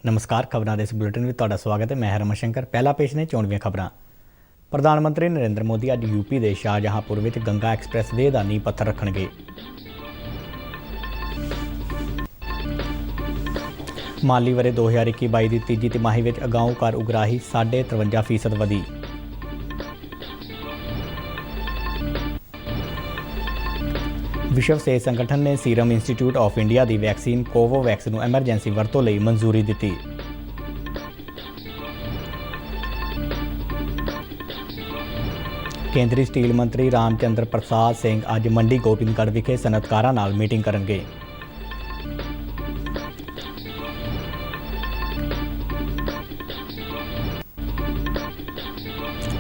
नमस्कार। खबरों के इस बुलेटिन में तुहाडा स्वागत है। मैं हरमन शंकर। पहला पेश ने चोणवीं खबरां। प्रधानमंत्री नरेंद्र मोदी अज यूपी के शाहजहांपुर में गंगा एक्सप्रैस वे का नींह पत्थर रखणगे। माली वरे 2021-22 की तीजी तिमाही में अगाऊ कर उगराही 53% वधी। विश्व सेहत संगठन ने सीरम इंस्टीट्यूट ऑफ इंडिया की वैक्सीन कोवोवैक्स को एमरजेंसी वरतों लई मंजूरी दी। केंद्रीय स्टील मंत्री रामचंद्र प्रसाद सिंह अज मंडी गोबिंदगढ़ विखे सनअतकारां नाल मीटिंग करनगे।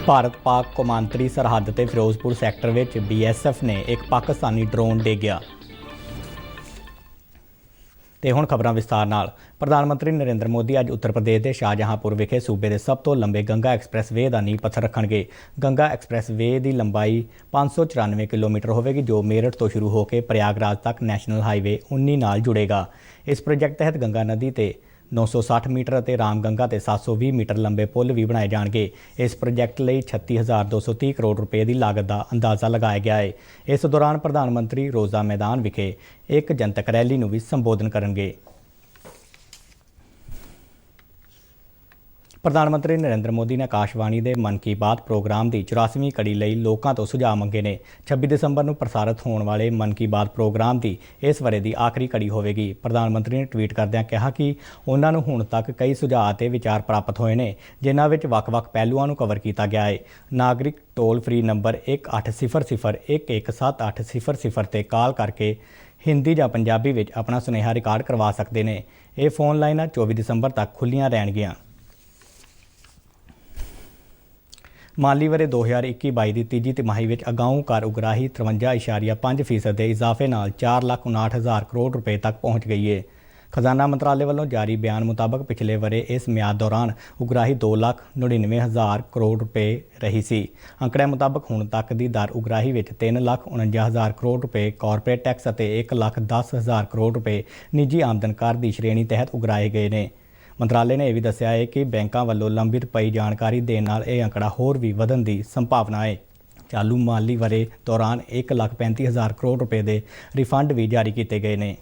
भारत पाक कौमांतरी सरहद ते फिरोजपुर सैक्टर में BSF ने एक पाकिस्तानी ड्रोन डेगिया। ते हुण खबरां विस्तार नाल। प्रधानमंत्री नरेंद्र मोदी अज उत्तर प्रदेश के शाहजहांपुर विखे सूबे के सब तो लंबे गंगा एक्सप्रैस वे का नींह पत्थर रखणगे। गंगा एक्सप्रैस वे की लंबाई 594 किलोमीटर होगी, जो मेरठ तो शुरू होकर प्रयागराज तक नैशनल हाईवे 19 नाल जुड़ेगा। इस प्रोजैक्ट तहत गंगा नदी ते 960 मीटर और रामगंगा ते 720 मीटर लंबे पुल भी बनाए जाएंगे। इस प्रोजैक्ट लिए 36,230 करोड़ रुपए की लागत का अंदाज़ा लगाया गया है। इस दौरान प्रधानमंत्री रोज़ा मैदान विखे एक जनतक रैली को भी संबोधन करेंगे। प्रधानमंत्री नरेंद्र मोदी ने आकाशवाणी के मन की बात प्रोग्राम की 84वीं कड़ी लई लोगों तो सुझाव मंगे ने। 26 दिसंबर को प्रसारित होने वाले मन की बात प्रोग्राम की इस वरे की आखिरी कड़ी होगी। प्रधानमंत्री ने ट्वीट करदਿਆਂ कहा कि उन्होंने हुण तक कई सुझाव ते विचार प्राप्त होए ने, जिन्हां विच वख-वख पहलुआं नूं कवर किया गया है। नागरिक टोल फ्री नंबर 1800-117800 ते कॉल करके हिंदी या पंजाबी विच अपना सुनेहा रिकॉर्ड करवा सकते हैं। ये फोन लाइनां 24 दिसंबर तक खुलियां रहणगीਆਂ। माली वरे 2021-22 की तीजी तिमाही में अगाऊ कर उगराही 53.5% के इजाफे नाल 4,59,000 करोड़ रुपए तक पहुँच गई है। खजाना मंत्रालय वालों जारी बयान मुताबक पिछले वरे इस म्याद दौरान उगराही 2,99,000 करोड़ रुपए रही सी। अंकड़े मुताबक हुण तक की दर उगराही में 3,49,000 करोड़ रुपए कॉरपोरेट टैक्स और 1,10,000 करोड़ रुपए निजी आमदन कर की श्रेणी तहत उगराए गए हैं। मंत्रालय ने यह भी दस्सिया है कि बैंकों वालों लंबित पई जानकारी देने नाल यह आंकड़ा होर भी वधन की संभावना है। चालू माली वरे दौरान 1,35,000 करोड़ रुपए के रिफंड भी जारी किए गए हैं।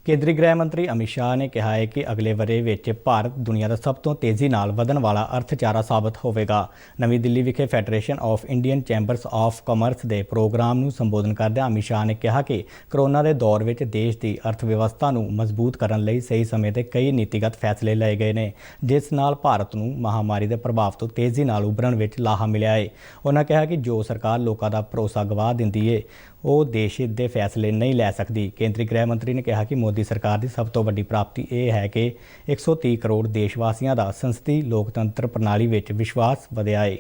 केंद्रीय गृह मंत्री अमित शाह ने कहा है कि अगले वरे विच भारत दुनिया का सब तो तेज़ी नाल वधन वाला अर्थचारा साबित होगा। नवी दिल्ली विखे federation of Indian chambers of commerce के प्रोग्राम को संबोधन करदਿਆਂ अमित शाह ने कहा कि कोरोना के दौर में देश की अर्थव्यवस्था को मजबूत करने लई सही समय पर कई नीतिगत फैसले लए गए हैं, जिस नाल भारत को महामारी के प्रभाव तो तेज़ी नाल उभरन में लाहा मिलिया है। उन्होंने कहा कि जो सरकार लोगों का भरोसा गवा दिंदी है वो देश हित के फैसले नहीं लै सकती। केंद्रीय गृह मंत्री ने कहा कि मोदी सरकार की सब तो वड्डी प्राप्ति यह है कि 130 करोड़ देशवासियों का संसदीय लोकतंत्र प्रणाली में विश्वास वधिया है।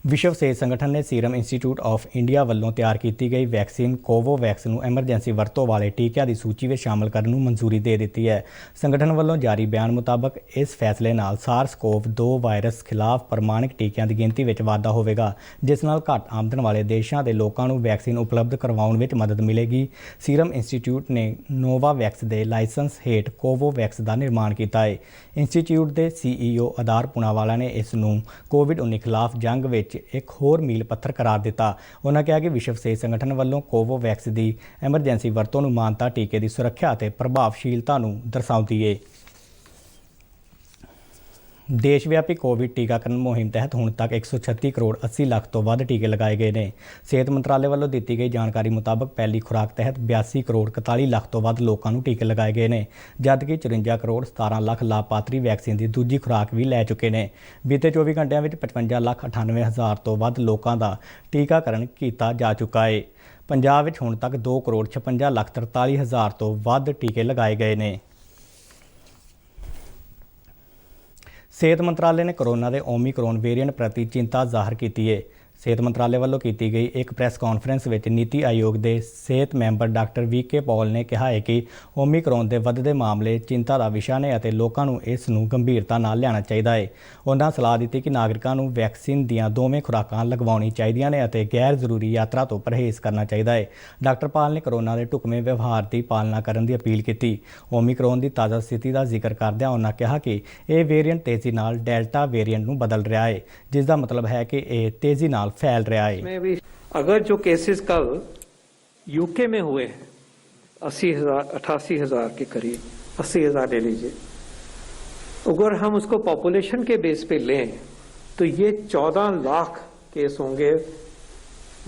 विश्व सेहत संगठन ने सीरम इंस्टीट्यूट ऑफ इंडिया वालों तैयार की गई वैक्सीन कोवोवैक्स को एमरजेंसी वरतों वाले टीकिਆਂ की सूची में शामिल करने को मंजूरी दे दी है। संगठन वालों जारी बयान मुताबक इस फैसले नाल SARS-CoV-2 वायरस खिलाफ प्रमाणिक टीकिਆਂ की गिनती में वाधा होगा, जिस नाल घट आमदन वाले देशों के लोगों को वैक्सीन उपलब्ध करवाउण में मदद मिलेगी। सीरम इंस्टीट्यूट ने नोवावैक्स के लाइसेंस हेठ कोवोवैक्स का निर्माण किया है। इंस्टीट्यूट के CEO आधार पूनावाला ने इसनूं कोविड-19 खिलाफ जंग में एक होर मील पत्थर करार दिता। उन्होंने कहा कि विश्व सेहत संगठन वालों कोवोवैक्स की एमरजेंसी वरतों को मानता टीके की सुरक्षा और प्रभावशीलता को दर्शाती है। देशव्यापी कोविड टीकाकरण मुहिम तहत हुण तक 136 करोड़ 80 लाख तो वध टीके लगाए गए हैं। सेहत मंत्रालय वालों दी गई जानकारी मुताबक पहली खुराक तहत 82 करोड़ 41 लाख तो वध लोगों को टीके लगाए गए हैं, जबकि 54 करोड़ 17 लाख लाभपात्री वैक्सीन की दूजी खुराक भी लै चुके हैं। बीते 24 घंटिया में 55,98,000 तो वध लोगों का टीकाकरण किया जा चुका है। पंजाब में हुण तक 2 करोड़ 56,43,000 तो वध टीके लगाए गए हैं। सेहत मंत्रालय ने कोरोना के ओमिक्रॉन वेरिएंट प्रति चिंता जाहिर की है। ਸਿਹਤ ਮੰਤਰਾਲੇ ਵੱਲੋਂ ਕੀਤੀ ਗਈ ਇੱਕ ਪ੍ਰੈਸ ਕਾਨਫਰੰਸ ਵਿੱਚ ਨੀਤੀ ਆਯੋਗ ਦੇ ਸਿਹਤ ਮੈਂਬਰ ਡਾਕਟਰ ਵੀਕੇ ਪੌਲ ਨੇ ਕਿਹਾ ਹੈ ਕਿ ਓਮਿਕਰੋਨ ਦੇ ਵੱਧਦੇ ਮਾਮਲੇ ਚਿੰਤਾ ਦਾ ਵਿਸ਼ਾ ਨੇ ਅਤੇ ਲੋਕਾਂ ਨੂੰ ਇਸ ਨੂੰ ਗੰਭੀਰਤਾ ਨਾਲ ਲੈਣਾ ਚਾਹੀਦਾ ਹੈ। ਉਹਨਾਂ ਸਲਾਹ ਦਿੱਤੀ ਕਿ ਨਾਗਰਿਕਾਂ ਨੂੰ ਵੈਕਸੀਨ ਦੀਆਂ ਦੋਵੇਂ ਖੁਰਾਕਾਂ ਲਗਵਾਉਣੀ ਚਾਹੀਦੀਆਂ ਨੇ ਅਤੇ ਗੈਰ ਜ਼ਰੂਰੀ ਯਾਤਰਾ ਤੋਂ ਪਰਹੇਜ਼ ਕਰਨਾ ਚਾਹੀਦਾ ਹੈ। ਡਾਕਟਰ ਪਾਲ ਨੇ ਕੋਰੋਨਾ ਦੇ ਢੁਕਵੇਂ ਵਿਵਹਾਰ ਦੀ ਪਾਲਣਾ ਕਰਨ ਦੀ ਅਪੀਲ ਕੀਤੀ। ਓਮਿਕਰੋਨ ਦੀ ਤਾਜ਼ਾ ਸਥਿਤੀ ਦਾ ਜ਼ਿਕਰ ਕਰਦਿਆਂ ਉਹਨਾਂ ਕਿਹਾ ਕਿ ਇਹ ਵੇਰੀਐਂਟ ਤੇਜ਼ੀ ਨਾਲ ਡੈਲਟਾ ਵੇਰੀਐਂਟ ਨੂੰ बदल रहा है, जिसका मतलब है कि ये तेजी नाल फैल रहा है। में भी अगर जो केसेस कल यूके में हुए हैं 88,000 के करीब 80,000 ले लीजिए, अगर हम उसको पॉपुलेशन के बेस पे लें तो ये 14 लाख केस होंगे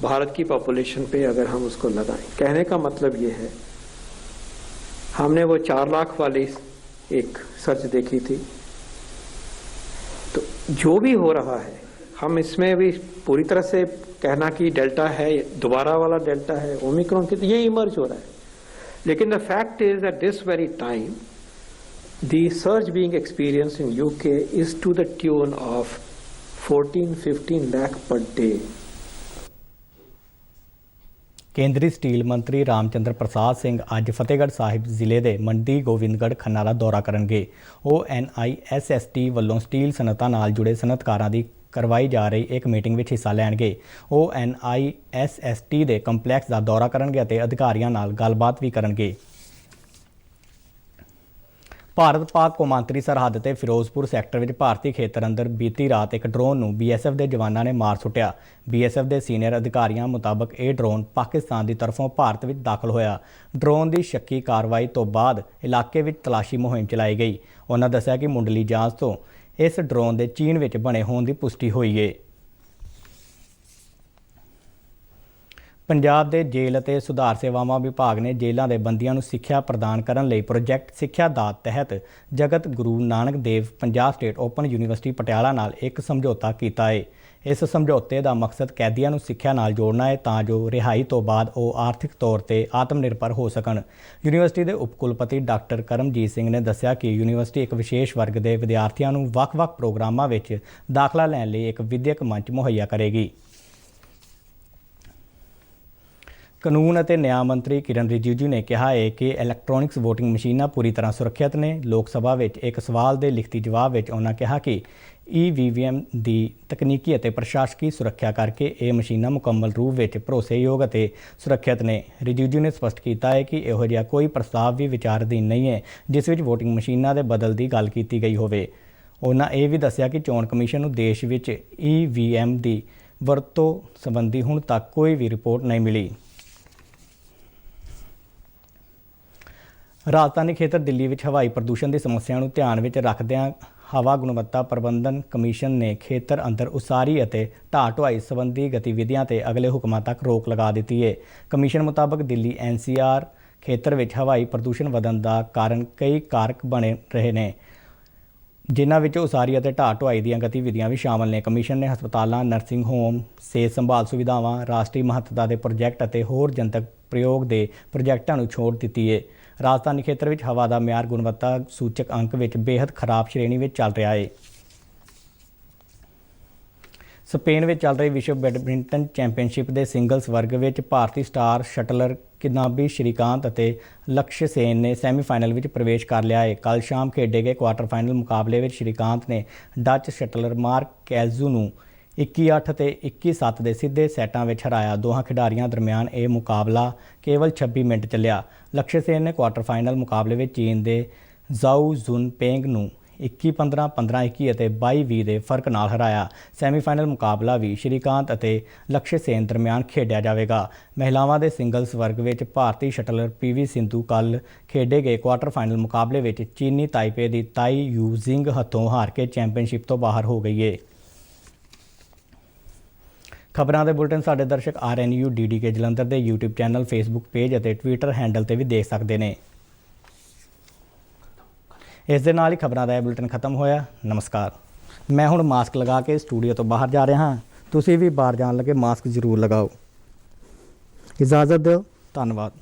भारत की पॉपुलेशन पे अगर हम उसको लगाएं। कहने का मतलब ये है, हमने वो 4 लाख वाली एक सर्च देखी थी, तो जो भी हो रहा है हम इसमें भी पूरी तरह से कहना कि डेल्टा है, दोबारा वाला डेल्टा है, ओमिक्रॉन की, तो ये इमर्ज हो रहा है। लेकिन the fact is at this very time the surge being experienced in UK is to the tune of 14-15 lakh per day. ਕੇਂਦਰੀ ਸਟੀਲ ਮੰਤਰੀ ਰਾਮਚੰਦਰ ਪ੍ਰਸਾਦ ਸਿੰਘ ਅੱਜ ਫਤਿਹਗੜ੍ਹ ਸਾਹਿਬ ਜ਼ਿਲ੍ਹੇ ਦੇ ਮੰਡੀ ਗੋਬਿੰਦਗੜ੍ਹ ਖੰਨਾ ਦਾ ਦੌਰਾ ਕਰਨਗੇ। ਉਹ NISST ਵੱਲੋਂ ਸਟੀਲ ਸਨਅਤਾਂ ਨਾਲ ਜੁੜੇ ਸਨਅਤਕਾਰਾਂ ਦੀ ਕਰਵਾਈ ਜਾ ਰਹੀ ਇੱਕ ਮੀਟਿੰਗ ਵਿੱਚ ਹਿੱਸਾ ਲੈਣਗੇ। ਉਹ NISST ਦੇ ਕੰਪਲੈਕਸ ਦਾ ਦੌਰਾ ਕਰਨਗੇ ਅਤੇ ਅਧਿਕਾਰੀਆਂ ਨਾਲ ਗੱਲਬਾਤ ਵੀ ਕਰਨਗੇ। ਭਾਰਤ ਪਾਕ ਕੌਮਾਂਤਰੀ ਸਰਹੱਦ ਤੇ ਫਿਰੋਜ਼ਪੁਰ ਸੈਕਟਰ ਵਿੱਚ ਭਾਰਤੀ ਖੇਤਰ ਅੰਦਰ ਬੀਤੀ ਰਾਤ ਇੱਕ ਡਰੋਨ ਨੂੰ BSF ਦੇ ਜਵਾਨਾਂ ਨੇ ਮਾਰ ਸੁੱਟਿਆ। BSF ਦੇ ਸੀਨੀਅਰ ਅਧਿਕਾਰੀਆਂ ਮੁਤਾਬਕ ਇਹ ਡਰੋਨ ਪਾਕਿਸਤਾਨ ਦੀ ਤਰਫੋਂ ਭਾਰਤ ਵਿੱਚ ਦਾਖਲ ਹੋਇਆ। ਡਰੋਨ ਦੀ ਸ਼ੱਕੀ ਕਾਰਵਾਈ ਤੋਂ ਬਾਅਦ ਇਲਾਕੇ ਵਿੱਚ ਤਲਾਸ਼ੀ ਮੁਹਿੰਮ ਚਲਾਈ ਗਈ। ਉਹਨਾਂ ਦੱਸਿਆ ਕਿ ਮੁੱਢਲੀ ਜਾਂਚ ਤੋਂ ਇਸ ਡਰੋਨ ਦੇ ਚੀਨ ਵਿੱਚ ਬਣੇ ਹੋਣ ਦੀ ਪੁਸ਼ਟੀ ਹੋਈ ਹੈ। ਪੰਜਾਬ ਦੇ ਜੇਲ੍ਹ ਅਤੇ ਸੁਧਾਰ ਸੇਵਾਵਾਂ ਵਿਭਾਗ ਨੇ ਜੇਲ੍ਹਾਂ ਦੇ ਬੰਦੀਆਂ ਨੂੰ ਸਿੱਖਿਆ ਪ੍ਰਦਾਨ ਕਰਨ ਲਈ ਪ੍ਰੋਜੈਕਟ ਸਿੱਖਿਆ ਦਾਤ ਤਹਿਤ Jagat Guru Nanak Dev Punjab state open university Patiala ਨਾਲ ਇੱਕ ਸਮਝੌਤਾ ਕੀਤਾ ਹੈ। ਇਸ ਸਮਝੌਤੇ ਦਾ ਮਕਸਦ ਕੈਦੀਆਂ ਨੂੰ ਸਿੱਖਿਆ ਨਾਲ ਜੋੜਨਾ ਹੈ ਤਾਂ ਜੋ ਰਿਹਾਈ ਤੋਂ ਬਾਅਦ ਉਹ ਆਰਥਿਕ ਤੌਰ ਤੇ ਆਤਮ ਨਿਰਭਰ ਹੋ ਸਕਣ। ਯੂਨੀਵਰਸਿਟੀ ਦੇ ਉਪ ਕੁਲਪਤੀ ਡਾਕਟਰ ਕਰਮਜੀਤ ਸਿੰਘ ਨੇ ਦੱਸਿਆ ਕਿ ਯੂਨੀਵਰਸਿਟੀ ਇੱਕ ਵਿਸ਼ੇਸ਼ ਵਰਗ ਦੇ ਵਿਦਿਆਰਥੀਆਂ ਨੂੰ ਵੱਖ-ਵੱਖ ਪ੍ਰੋਗਰਾਮਾਂ ਵਿੱਚ ਦਾਖਲਾ ਲੈਣ ਲਈ ਇੱਕ ਵਿਦਿਅਕ ਮੰਚ ਮੁਹੱਈਆ ਕਰੇਗੀ। ਕਾਨੂੰਨ ਅਤੇ ਨਿਆਂ ਮੰਤਰੀ ਕਿਰਨ ਰਿਜੀਜੂ ਨੇ ਕਿਹਾ ਹੈ ਕਿ ਇਲੈਕਟ੍ਰੋਨਿਕਸ ਵੋਟਿੰਗ ਮਸ਼ੀਨਾਂ ਪੂਰੀ ਤਰ੍ਹਾਂ ਸੁਰੱਖਿਅਤ ਨੇ। ਲੋਕ ਸਭਾ ਵਿੱਚ ਇੱਕ ਸਵਾਲ ਦੇ ਲਿਖਤੀ ਜਵਾਬ ਵਿੱਚ ਉਹਨਾਂ ਕਿਹਾ ਕਿ EVM ਦੀ ਤਕਨੀਕੀ ਅਤੇ ਪ੍ਰਸ਼ਾਸਕੀ ਸੁਰੱਖਿਆ ਕਰਕੇ ਇਹ ਮਸ਼ੀਨਾਂ ਮੁਕੰਮਲ ਰੂਪ ਵਿੱਚ ਭਰੋਸੇਯੋਗ ਅਤੇ ਸੁਰੱਖਿਅਤ ਨੇ। ਰਿਜੀਜੂ ਨੇ ਸਪਸ਼ਟ ਕੀਤਾ ਹੈ ਕਿ ਇਹੋ ਜਿਹਾ ਕੋਈ ਪ੍ਰਸਤਾਵ ਵੀ ਵਿਚਾਰ ਅਧੀਨ ਨਹੀਂ ਹੈ ਜਿਸ ਵਿੱਚ ਵੋਟਿੰਗ ਮਸ਼ੀਨਾਂ ਦੇ ਬਦਲ ਦੀ ਗੱਲ ਕੀਤੀ ਗਈ ਹੋਵੇ। ਉਹਨਾਂ ਇਹ ਵੀ ਦੱਸਿਆ ਕਿ ਚੋਣ ਕਮਿਸ਼ਨ ਨੂੰ ਦੇਸ਼ ਵਿੱਚ EVM ਦੀ ਵਰਤੋਂ ਸੰਬੰਧੀ ਹੁਣ ਤੱਕ ਕੋਈ ਵੀ ਰਿਪੋਰਟ ਨਹੀਂ ਮਿਲੀ। ਰਾਜਧਾਨੀ ਖੇਤਰ ਦਿੱਲੀ ਵਿੱਚ ਹਵਾਈ ਪ੍ਰਦੂਸ਼ਣ ਦੀ ਸਮੱਸਿਆ ਨੂੰ ਧਿਆਨ ਵਿੱਚ ਰੱਖਦਿਆਂ ਹਵਾ ਗੁਣਵੱਤਾ ਪ੍ਰਬੰਧਨ ਕਮਿਸ਼ਨ ਨੇ ਖੇਤਰ ਅੰਦਰ ਉਸਾਰੀ ਅਤੇ ਢਾਹ ਢੁਆਈ ਸੰਬੰਧੀ ਗਤੀਵਿਧੀਆਂ ਤੇ ਅਗਲੇ ਹੁਕਮਾਂ ਤੱਕ ਰੋਕ ਲਗਾ ਦਿੱਤੀ ਹੈ। ਕਮਿਸ਼ਨ ਮੁਤਾਬਕ ਦਿੱਲੀ NCR ਖੇਤਰ ਵਿੱਚ ਹਵਾਈ ਪ੍ਰਦੂਸ਼ਣ ਵਧਣ ਦਾ ਕਾਰਨ ਕਈ ਕਾਰਕ ਬਣੇ ਰਹੇ ਨੇ, ਜਿਨ੍ਹਾਂ ਵਿੱਚ ਉਸਾਰੀ ਅਤੇ ਢਾਹ ਢੁਆਈ ਦੀਆਂ ਗਤੀਵਿਧੀਆਂ ਵੀ ਸ਼ਾਮਲ ਨੇ। ਕਮਿਸ਼ਨ ਨੇ ਹਸਪਤਾਲਾਂ, ਨਰਸਿੰਗ ਹੋਮ, ਸਿਹਤ ਸੰਭਾਲ ਸੁਵਿਧਾਵਾਂ, ਰਾਸ਼ਟਰੀ ਮਹੱਤਤਾ ਦੇ ਪ੍ਰੋਜੈਕਟ ਅਤੇ ਹੋਰ ਜਨਤਕ ਪ੍ਰਯੋਗ ਦੇ ਪ੍ਰੋਜੈਕਟਾਂ ਨੂੰ ਛੋਟ ਦਿੱਤੀ ਹੈ। ਰਾਜਧਾਨੀ ਖੇਤਰ ਵਿੱਚ ਹਵਾ ਦਾ ਮਿਆਰ ਗੁਣਵੱਤਾ ਸੂਚਕ ਅੰਕ ਵਿੱਚ ਬੇहद ਖਰਾਬ ਸ਼੍ਰੇਣੀ ਵਿੱਚ ਚੱਲ ਰਿਹਾ ਹੈ। ਸਪੇਨ ਵਿੱਚ ਚੱਲ ਰਹੀ ਵਿਸ਼ਵ ਬੈਡਮਿੰਟਨ ਚੈਂਪੀਅਨਸ਼ਿਪ ਦੇ ਸਿੰਗਲਸ ਵਰਗ ਵਿੱਚ ਭਾਰਤੀ ਸਟਾਰ ਸ਼ਟਲਰ ਕਿਦਾਂਬੀ ਸ਼੍ਰੀਕਾਂਤ ਅਤੇ ਲਕਸ਼ਯ ਸੇਨ ਨੇ ਸੈਮੀਫਾਈਨਲ ਵਿੱਚ ਪ੍ਰਵੇਸ਼ ਕਰ ਲਿਆ ਹੈ। ਕੱਲ੍ਹ ਸ਼ਾਮ ਖੇਡੇ ਗਏ ਕੁਆਰਟਰ ਫਾਈਨਲ ਮੁਕਾਬਲੇ ਵਿੱਚ ਸ਼੍ਰੀਕਾਂਤ ਨੇ ਡੱਚ ਸ਼ਟਲਰ ਮਾਰਕ ਕੈਜ਼ੂ ਨੂੰ 21-8 ਅਤੇ 21-7 ਦੇ ਸਿੱਧੇ ਸੈਟਾਂ ਵਿੱਚ ਹਰਾਇਆ। ਦੋਹਾਂ ਖਿਡਾਰੀਆਂ ਦਰਮਿਆਨ ਇਹ ਮੁਕਾਬਲਾ ਕੇਵਲ 26 ਮਿੰਟ ਚੱਲਿਆ। ਲਕਸ਼ਯ ਸੇਨ ਨੇ ਕੁਆਰਟਰ ਫਾਈਨਲ ਮੁਕਾਬਲੇ ਵਿੱਚ ਚੀਨ ਦੇ ਜ਼ਾਓ ਜ਼ੁਨ ਪੇਂਗ ਨੂੰ 21-15, 15-21 ਅਤੇ 22-20 ਦੇ ਫਰਕ ਨਾਲ ਹਰਾਇਆ। ਸੈਮੀਫਾਈਨਲ ਮੁਕਾਬਲਾ ਵੀ ਸ਼੍ਰੀਕਾਂਤ ਅਤੇ ਲਕਸ਼ਯ ਸੇਨ ਦਰਮਿਆਨ ਖੇਡਿਆ ਜਾਵੇਗਾ। ਮਹਿਲਾਵਾਂ ਦੇ ਸਿੰਗਲਸ ਵਰਗ ਵਿੱਚ ਭਾਰਤੀ ਸ਼ਟਲਰ PV ਸਿੰਧੂ ਕੱਲ੍ਹ ਖੇਡੇ ਗਏ ਕੁਆਰਟਰ ਫਾਈਨਲ ਮੁਕਾਬਲੇ ਵਿੱਚ ਚੀਨੀ ਤਾਈਪੇ ਦੀ ਤਾਈ ਯੂ ਜ਼ਿੰਗ ਹੱਥੋਂ ਹਾਰ ਕੇ ਚੈਂਪੀਅਨਸ਼ਿਪ ਤੋਂ ਬਾਹਰ ਹੋ ਗਈ ਹੈ। ਖਬਰਾਂ ਦੇ ਬੁਲਟਨ ਸਾਡੇ ਦਰਸ਼ਕ RNU DDK ਜਲੰਧਰ ਦੇ YouTube ਚੈਨਲ, Facebook ਪੇਜ ਅਤੇ Twitter ਹੈਂਡਲ ਤੇ ਵੀ ਦੇਖ ਸਕਦੇ ਨੇ। ਇਸ ਦੇ ਨਾਲ ਹੀ ਖਬਰਾਂ ਦਾ ਇਹ ਬੁਲਟਨ ਖਤਮ ਹੋਇਆ। ਨਮਸਕਾਰ। ਮੈਂ ਹੁਣ ਮਾਸਕ ਲਗਾ ਕੇ ਸਟੂਡੀਓ ਤੋਂ ਬਾਹਰ ਜਾ ਰਿਹਾ ਹਾਂ। ਤੁਸੀਂ ਵੀ ਬਾਹਰ ਜਾਣ ਲੱਗੇ ਮਾਸਕ ਜ਼ਰੂਰ ਲਗਾਓ। ਇਜਾਜ਼ਤ ਦਿਓ। ਧੰਨਵਾਦ।